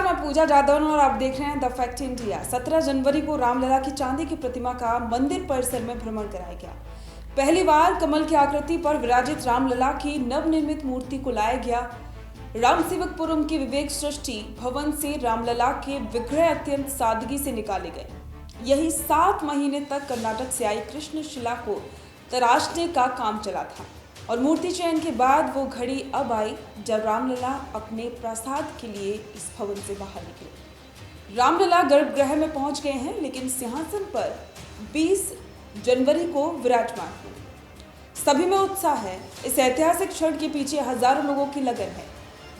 मैं पूजा जादव और आप देख रहे हैं द फैक्ट इंडिया। 17 जनवरी को रामलला की चांदी की प्रतिमा का मंदिर परिसर में भ्रमण कराया गया। पहली बार कमल की आकृति पर विराजित रामलला की नवनिर्मित मूर्ति को लाया गया। रामसेवकपुरम के विवेक सृष्टि भवन से रामलला के विग्रह अत्यंत सादगी से निकाले गए। यही 7 महीने तक कर्नाटक से आई कृष्ण शिला को तराशने का काम चला था और मूर्ति चयन के बाद वो घड़ी अब आई जब रामलला अपने प्रसाद के लिए इस भवन से बाहर निकले। रामलला गर्भगृह में पहुंच गए हैं, लेकिन सिंहासन पर 20 जनवरी को विराजमान हुए। सभी में उत्साह है। इस ऐतिहासिक क्षण के पीछे हजारों लोगों की लगन है।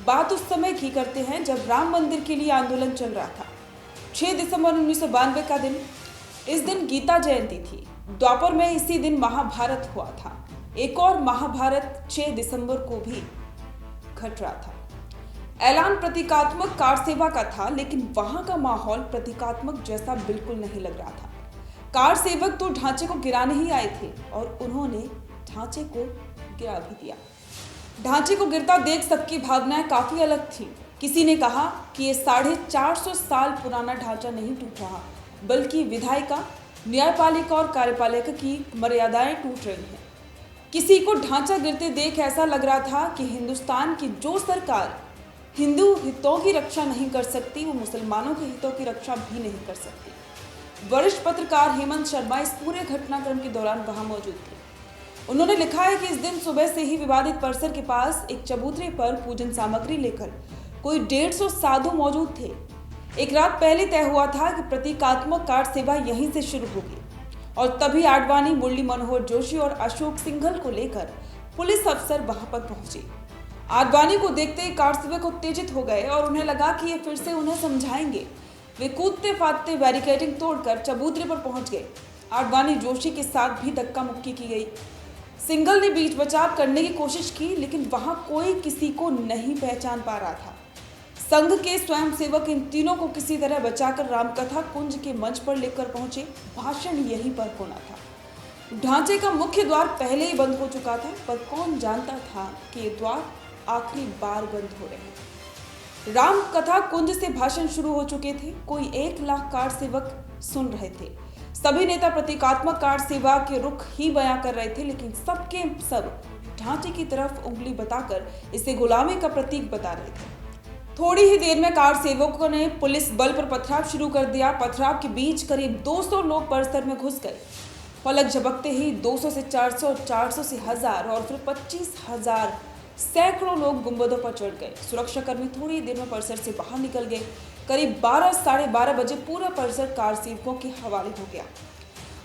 बात उस समय की करते हैं जब राम मंदिर के लिए आंदोलन चल रहा था। 6 दिसंबर 1992 का दिन। इस दिन गीता जयंती थी। द्वापर में इसी दिन महाभारत हुआ था। एक और महाभारत 6 दिसंबर को भी घट रहा था। ऐलान प्रतीकात्मक कार सेवा का था, लेकिन वहां का माहौल प्रतीकात्मक जैसा बिल्कुल नहीं लग रहा था। कार सेवक तो ढांचे को गिराने ही आए थे और उन्होंने ढांचे को गिरा भी दिया। ढांचे को गिरता देख सबकी भावनाएं काफी अलग थी। किसी ने कहा कि ये 450 साल पुराना ढांचा नहीं टूट रहा, बल्कि विधायिका, न्यायपालिका और कार्यपालिका की मर्यादाएं टूट रही हैं। किसी को ढांचा गिरते देख ऐसा लग रहा था कि हिंदुस्तान की जो सरकार हिंदू हितों की रक्षा नहीं कर सकती, वो मुसलमानों के हितों की रक्षा भी नहीं कर सकती। वरिष्ठ पत्रकार हेमंत शर्मा इस पूरे घटनाक्रम के दौरान वहां मौजूद थे। उन्होंने लिखा है कि इस दिन सुबह से ही विवादित परिसर के पास एक चबूतरे पर पूजन सामग्री लेकर कोई 150 साधु मौजूद थे। एक रात पहले तय हुआ था कि प्रतीकात्मक कार सेवा यहीं से शुरू होगी और तभी आडवाणी, मुरली मनोहर जोशी और अशोक सिंघल को लेकर पुलिस अफसर वहां पर पहुंचे। आडवाणी को देखते ही कार सेवक उत्तेजित हो गए और उन्हें लगा कि ये फिर से उन्हें समझाएंगे। वे कूदते फादते बैरिकेडिंग तोड़कर चबूतरे पर पहुंच गए। आडवाणी जोशी के साथ भी धक्का मुक्की की गई। सिंघल ने बीच बचाव करने की कोशिश की, लेकिन वहां कोई किसी को नहीं पहचान पा रहा था। संघ के स्वयंसेवक इन तीनों को किसी तरह बचाकर रामकथा कुंज के मंच पर लेकर पहुंचे। भाषण यहीं पर होना था। ढांचे का मुख्य द्वार पहले ही बंद हो चुका था, पर कौन जानता था कि ये द्वार आखिरी बार बंद हो रहे हैं। रामकथा कुंज से भाषण शुरू हो चुके थे। कोई 1 लाख कार सेवक सुन रहे थे। सभी नेता प्रतीकात्मक कार सेवा के रुख ही बयां कर रहे थे, लेकिन सबके सब ढांचे की तरफ उंगली बताकर इसे गुलामी का प्रतीक बता रहे थे। थोड़ी ही देर में कार सेवकों ने पुलिस बल पर पथराव शुरू कर दिया। पथराव के बीच करीब 200 लोग परिसर में घुस गए। फलक झपकते ही 200 से 400, 400 से 1000 और फिर 25,000 सैकड़ों लोग गुंबदों पर चढ़ गए। सुरक्षाकर्मी थोड़ी देर में परिसर से बाहर निकल गए। करीब 12, साढ़े 12 बजे पूरा परिसर कार सेवकों के हवाले हो गया।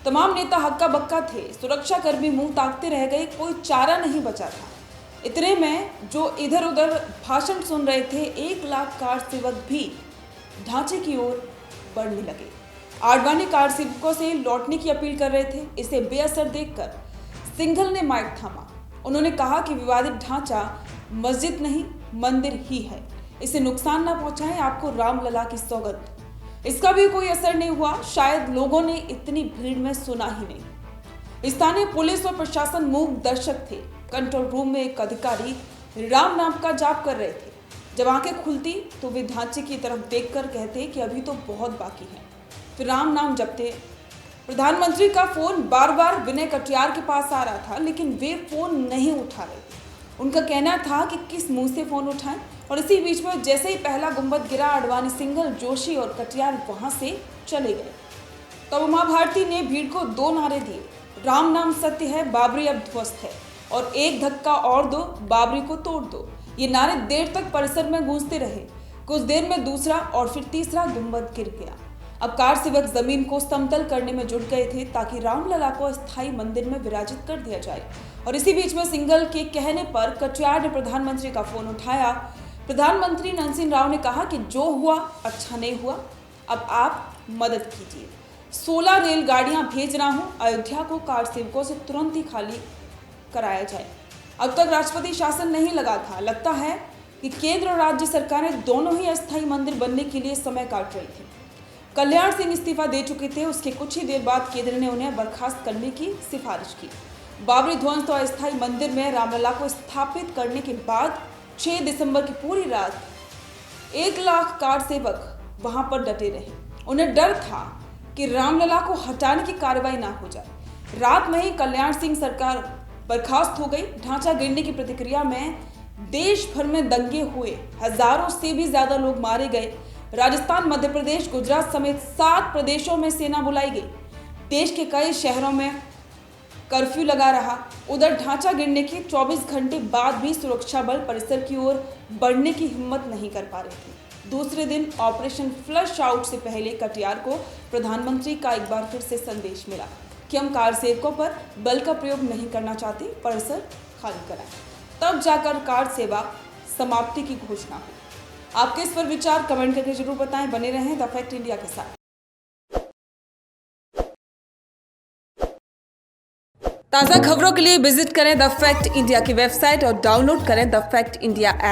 तमाम नेता हक्का बक्का थे। सुरक्षाकर्मी मुंह ताकते रह गए। कोई चारा नहीं बचा था। इतने में जो इधर उधर भाषण सुन रहे थे, 1 लाख कार सेवक भी ढांचे की ओर बढ़ने लगे। आडवाणी कार सेवकों से लौटने की अपील कर रहे थे। इसे बेअसर देखकर सिंघल ने माइक थामा। उन्होंने कहा कि विवादित ढांचा मस्जिद नहीं, मंदिर ही है। इसे नुकसान न पहुंचाएं, आपको रामलला की सौगंध। इसका भी कोई असर नहीं हुआ। शायद लोगों ने इतनी भीड़ में सुना ही नहीं। स्थानीय पुलिस और प्रशासन मूक दर्शक थे। कंट्रोल रूम में एक अधिकारी राम नाम का जाप कर रहे थे। जब आंखें खुलती तो वे ढांचे की तरफ देखकर कहते कि अभी तो बहुत बाकी है। फिर राम नाम जपते। प्रधानमंत्री का फोन बार बार विनय कटियार के पास आ रहा था, लेकिन वे फोन नहीं उठा रहे थे। उनका कहना था कि किस मुंह से फोन उठाएं, और इसी बीच में जैसे ही पहला गुंबद गिरा, आडवाणी, सिंघल, जोशी और कटियार वहां से चले गए। तब उमा भारती ने भीड़ को 2 नारे दिए, राम नाम सत्य है, बाबरी अब ध्वस्त है, और एक धक्का और दो, बाबरी को तोड़ दो। ये नारे देर तक परिसर में गूंजते रहे। कुछ देर में दूसरा और फिर तीसरा गुंबद गिर गया। अब कार सेवक जमीन को समतल करने में जुट गए थे ताकि रामलला को अस्थायी मंदिर में विराजित कर दिया जाए। और इसी बीच में सिंघल के कहने पर कटियार ने प्रधानमंत्री का फोन उठाया। प्रधानमंत्री नरसिंह राव ने कहा कि जो हुआ अच्छा नहीं हुआ, अब आप मदद कीजिए। 16 रेलगाड़ियां भेज रहा हूं। अयोध्या को कार सेवकों से तुरंत ही खाली कराया जाए। अब तक राष्ट्रपति शासन नहीं लगा था। लगता है कि केंद्र और राज्य सरकारें दोनों ही अस्थायी मंदिर बनने के लिए समय काट रही थी। कल्याण सिंह इस्तीफा दे चुके थे। उसके कुछ ही देर बाद केंद्र ने उन्हें बर्खास्त करने की सिफारिश की। बाबरी ध्वंस और अस्थायी मंदिर में रामलला को स्थापित करने के बाद 6 दिसंबर की पूरी रात 1 लाख कार सेवक वहां पर डटे रहे। उन्हें डर था कि रामलला को हटाने की कार्रवाई ना हो जाए। रात में ही कल्याण सिंह सरकार बर्खास्त हो गई। ढांचा गिरने की प्रतिक्रिया में देश भर में दंगे हुए, हजारों से भी ज्यादा लोग मारे गए। राजस्थान, मध्य प्रदेश, गुजरात समेत 7 प्रदेशों में सेना बुलाई गई। देश के कई शहरों में कर्फ्यू लगा रहा। उधर ढांचा गिरने के 24 घंटे बाद भी सुरक्षा बल परिसर की ओर बढ़ने की हिम्मत नहीं कर पा रहे थे। दूसरे दिन ऑपरेशन फ्लश आउट से पहले कटियार को प्रधानमंत्री का एक बार फिर से संदेश मिला कि हम कार सेवकों पर बल का प्रयोग नहीं करना चाहते, परिसर खाली कराएं। तब जाकर कार सेवा समाप्ति की घोषणा हुई। आपके इस पर विचार कमेंट करके जरूर बताएं। बने रहें द फैक्ट इंडिया के साथ। ताज़ा खबरों के लिए विजिट करें द फैक्ट इंडिया की वेबसाइट और डाउनलोड करें द फैक्ट इंडिया ऐप।